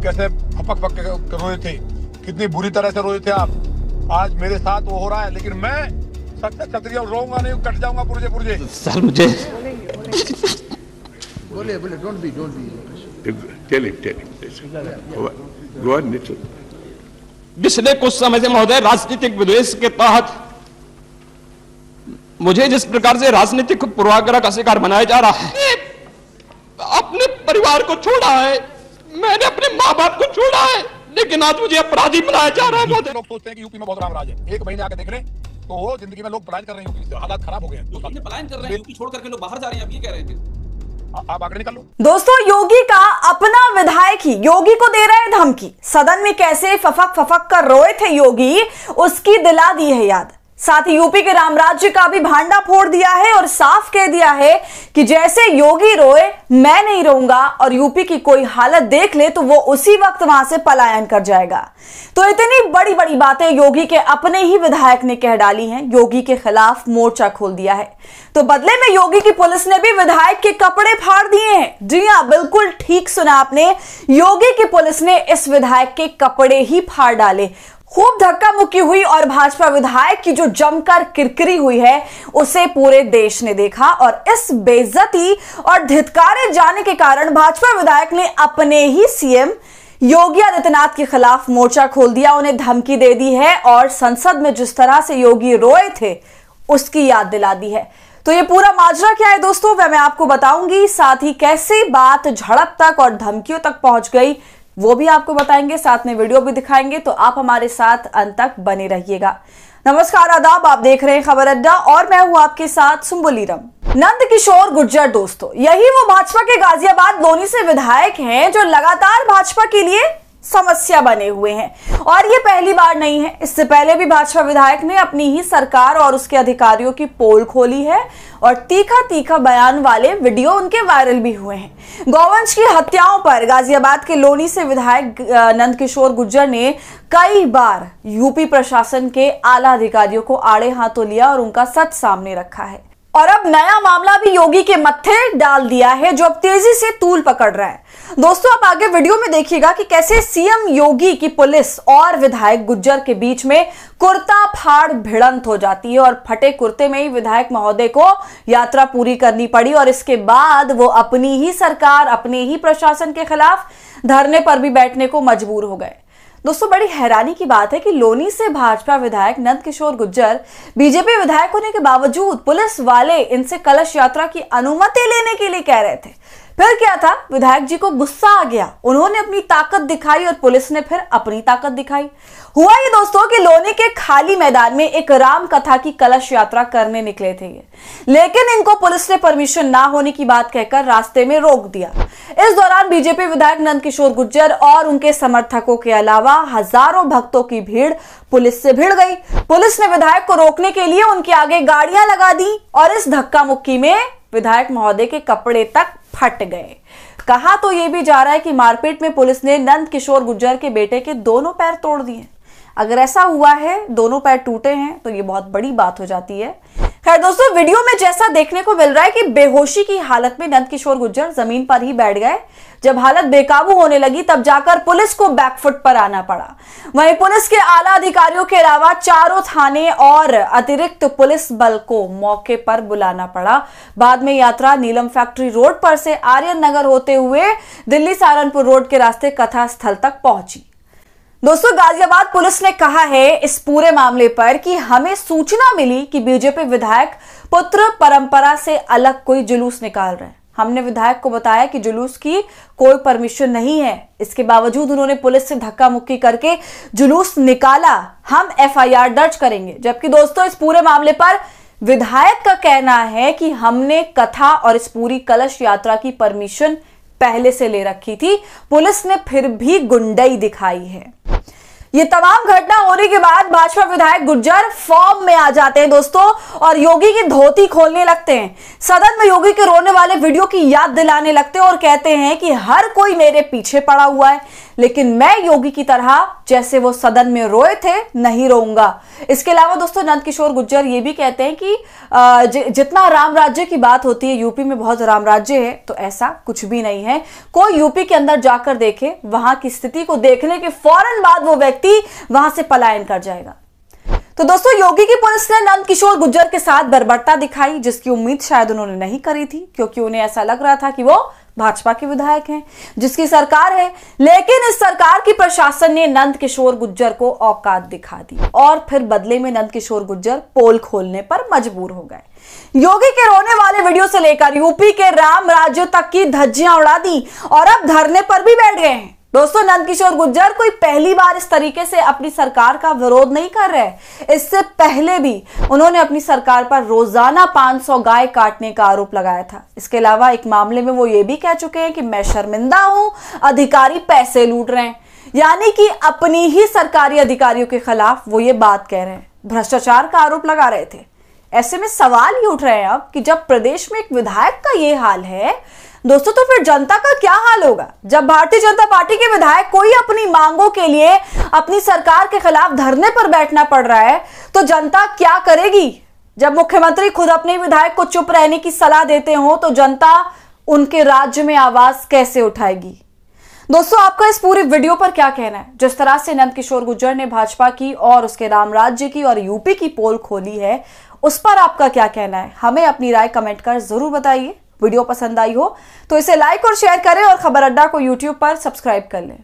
कैसे फपक फक के रोए थे, कितनी बुरी तरह से रोए थे आप। आज मेरे साथ वो हो रहा है, लेकिन मैं सत्य क्षत्रिय रोऊंगा नहीं, कट जाऊंगा पुरजे पुरजे। सर मुझे बोले don't be tell him go on Nitin. पिछले कुछ समय से महोदय राजनीतिक विद्वेष के तहत मुझे जिस प्रकार से राजनीतिक पूर्वाग्रह का शिकार बनाया जा रहा है, अपने परिवार को छोड़ा है, मैंने अपने माँ बाप को छोड़ा है, लेकिन आज मुझे अपराधी बनाया जा रहा है। लोग सोचते हैं कि यूपी में बहुत राम राज है, एक महीने आके देख ले तो वो जिंदगी में लोग पलायन कर रहे हैं, यूपी से हालात खराब हो गए हैं। तो पलायन कर रहे हैं, यूपी छोड़ करके लोग बाहर जा रहे हैं, आप ये कह रहे थे। आप आंकड़े निकाल लो। दोस्तों, योगी का अपना विधायक ही योगी को दे रहे हैं धमकी। सदन में कैसे फफक फफक कर रोए थे योगी, उसकी दिला दी है याद। साथ ही यूपी के रामराज्य का भी भांडा फोड़ दिया है और साफ कह दिया है कि जैसे योगी रोए मैं नहीं रोऊंगा, और यूपी की कोई हालत देख ले तो वो उसी वक्त वहां से पलायन कर जाएगा। तो इतनी बड़ी बड़ी बातें योगी के अपने ही विधायक ने कह डाली हैं, योगी के खिलाफ मोर्चा खोल दिया है। तो बदले में योगी की पुलिस ने भी विधायक के कपड़े फाड़ दिए हैं। जी हां, बिल्कुल ठीक सुना आपने, योगी की पुलिस ने इस विधायक के कपड़े ही फाड़ डाले। खूब धक्का मुक्की हुई और भाजपा विधायक की जो जमकर किरकिरी हुई है उसे पूरे देश ने देखा, और इस बेइज्जती और धिक्कारे जाने के कारण भाजपा विधायक ने अपने ही सीएम योगी आदित्यनाथ के खिलाफ मोर्चा खोल दिया, उन्हें धमकी दे दी है और संसद में जिस तरह से योगी रोए थे उसकी याद दिला दी है। तो ये पूरा माजरा क्या है दोस्तों, वह मैं आपको बताऊंगी। साथ ही कैसे बात झड़प तक और धमकियों तक पहुंच गई वो भी आपको बताएंगे, साथ में वीडियो भी दिखाएंगे। तो आप हमारे साथ अंत तक बने रहिएगा। नमस्कार, आदाब, आप देख रहे हैं खबर अड्डा और मैं हूं आपके साथ सुम्बुलीरम। नंदकिशोर गुर्जर दोस्तों, यही वो भाजपा के गाजियाबाद लोनी से विधायक हैं जो लगातार भाजपा के लिए समस्या बने हुए हैं, और ये पहली बार नहीं है। इससे पहले भी भाजपा विधायक ने अपनी ही सरकार और उसके अधिकारियों की पोल खोली है और तीखा तीखा बयान वाले वीडियो उनके वायरल भी हुए हैं। गौवंश की हत्याओं पर गाजियाबाद के लोनी से विधायक नंदकिशोर गुर्जर ने कई बार यूपी प्रशासन के आला अधिकारियों को आड़े हाथों लिया और उनका सच सामने रखा है, और अब नया मामला भी योगी के मत्थे डाल दिया है जो अब तेजी से तूल पकड़ रहा है। दोस्तों, आप आगे वीडियो में देखिएगा कि कैसे सीएम योगी की पुलिस और विधायक गुर्जर के बीच में कुर्ता फाड़ भिड़ंत हो जाती है, और फटे कुर्ते में ही विधायक महोदय को यात्रा पूरी करनी पड़ी, और इसके बाद वो अपनी ही सरकार, अपने ही प्रशासन के खिलाफ धरने पर भी बैठने को मजबूर हो गए। दोस्तों, बड़ी हैरानी की बात है कि लोनी से भाजपा विधायक नंदकिशोर गुर्जर बीजेपी विधायक होने के बावजूद पुलिस वाले इनसे कलश यात्रा की अनुमति लेने के लिए कह रहे थे। फिर क्या था, विधायक जी को गुस्सा आ गया, उन्होंने अपनी ताकत दिखाई और पुलिस ने फिर अपनी ताकत दिखाई। हुआ ये दोस्तों कि लोनी के खाली मैदान में एक राम कथा की कलश यात्रा करने निकले थे ये, लेकिन इनको पुलिस ने परमिशन ना होने की बात कहकर रास्ते में रोक दिया। इस दौरान बीजेपी विधायक नंदकिशोर गुर्जर और उनके समर्थकों के अलावा हजारों भक्तों की भीड़ पुलिस से भिड़ गई। पुलिस ने विधायक को रोकने के लिए उनके आगे गाड़ियां लगा दी, और इस धक्का मुक्की में विधायक महोदय के कपड़े तक फट गए। कहा तो यह भी जा रहा है कि मारपीट में पुलिस ने नंदकिशोर गुर्जर के बेटे के दोनों पैर तोड़ दिए। अगर ऐसा हुआ है, दोनों पैर टूटे हैं, तो ये बहुत बड़ी बात हो जाती है। खैर दोस्तों, वीडियो में जैसा देखने को मिल रहा है कि बेहोशी की हालत में नंदकिशोर गुर्जर जमीन पर ही बैठ गए। जब हालत बेकाबू होने लगी तब जाकर पुलिस को बैकफुट पर आना पड़ा। वहीं पुलिस के आला अधिकारियों के अलावा चारों थाने और अतिरिक्त पुलिस बल को मौके पर बुलाना पड़ा। बाद में यात्रा नीलम फैक्ट्री रोड पर से आर्यन नगर होते हुए दिल्ली सहारनपुर रोड के रास्ते कथा स्थल तक पहुंची। दोस्तों, गाजियाबाद पुलिस ने कहा है इस पूरे मामले पर कि हमें सूचना मिली कि बीजेपी विधायक पुत्र परंपरा से अलग कोई जुलूस निकाल रहे हैं। हमने विधायक को बताया कि जुलूस की कोई परमिशन नहीं है, इसके बावजूद उन्होंने पुलिस से धक्का मुक्की करके जुलूस निकाला, हम एफआईआर दर्ज करेंगे। जबकि दोस्तों, इस पूरे मामले पर विधायक का कहना है कि हमने कथा और इस पूरी कलश यात्रा की परमिशन पहले से ले रखी थी, पुलिस ने फिर भी गुंडई दिखाई है। ये तमाम घटना होने के बाद भाजपा विधायक गुर्जर फॉर्म में आ जाते हैं दोस्तों और योगी की धोती खोलने लगते हैं। सदन में योगी के रोने वाले वीडियो की याद दिलाने लगते हैं और कहते हैं कि हर कोई मेरे पीछे पड़ा हुआ है, लेकिन मैं योगी की तरह जैसे वो सदन में रोए थे नहीं रोऊंगा। इसके अलावा दोस्तों नंदकिशोर गुर्जर ये भी कहते हैं कि जितना राम राज्य की बात होती है, यूपी में बहुत राम राज्य है, तो ऐसा कुछ भी नहीं है। कोई यूपी के अंदर जाकर देखे, वहां की स्थिति को देखने के फौरन बाद वो व्यक्ति वहां से पलायन कर जाएगा। तो दोस्तों योगी की पुलिस ने नंदकिशोर गुर्जर के साथ बर्बरता दिखाई, जिसकी उम्मीद शायद उन्होंने नहीं करी थी, क्योंकि उन्हें ऐसा लग रहा था कि वो भाजपा के विधायक हैं, जिसकी सरकार है। लेकिन इस सरकार की प्रशासन ने नंदकिशोर गुर्जर को औकात दिखा दी और फिर बदले में नंदकिशोर गुर्जर पोल खोलने पर मजबूर हो गए। योगी के रोने वाले वीडियो से लेकर यूपी के राम राज्य तक की धज्जियां उड़ा दी और अब धरने पर भी बैठ गए हैं। दोस्तों नंदकिशोर गुर्जर कोई पहली बार इस तरीके से अपनी सरकार का विरोध नहीं कर रहे। इससे पहले भी उन्होंने अपनी सरकार पर रोजाना 500 गाय काटने का आरोप लगाया था। इसके अलावा एक मामले में वो ये भी कह चुके हैं कि मैं शर्मिंदा हूं, अधिकारी पैसे लूट रहे हैं, यानी कि अपनी ही सरकारी अधिकारियों के खिलाफ वो ये बात कह रहे हैं, भ्रष्टाचार का आरोप लगा रहे थे। ऐसे में सवाल ये उठ रहे हैं अब कि जब प्रदेश में एक विधायक का ये हाल है दोस्तों, तो फिर जनता का क्या हाल होगा? जब भारतीय जनता पार्टी के विधायक कोई अपनी मांगों के लिए अपनी सरकार के खिलाफ धरने पर बैठना पड़ रहा है, तो जनता क्या करेगी? जब मुख्यमंत्री खुद अपने विधायक को चुप रहने की सलाह देते हो, तो जनता उनके राज्य में आवाज कैसे उठाएगी? दोस्तों आपका इस पूरी वीडियो पर क्या कहना है? जिस तरह से नंदकिशोर गुर्जर ने भाजपा की और उसके राम राज्य की और यूपी की पोल खोली है, उस पर आपका क्या कहना है? हमें अपनी राय कमेंट कर जरूर बताइए। वीडियो पसंद आई हो तो इसे लाइक और शेयर करें और खबर अड्डा को यूट्यूब पर सब्सक्राइब कर लें।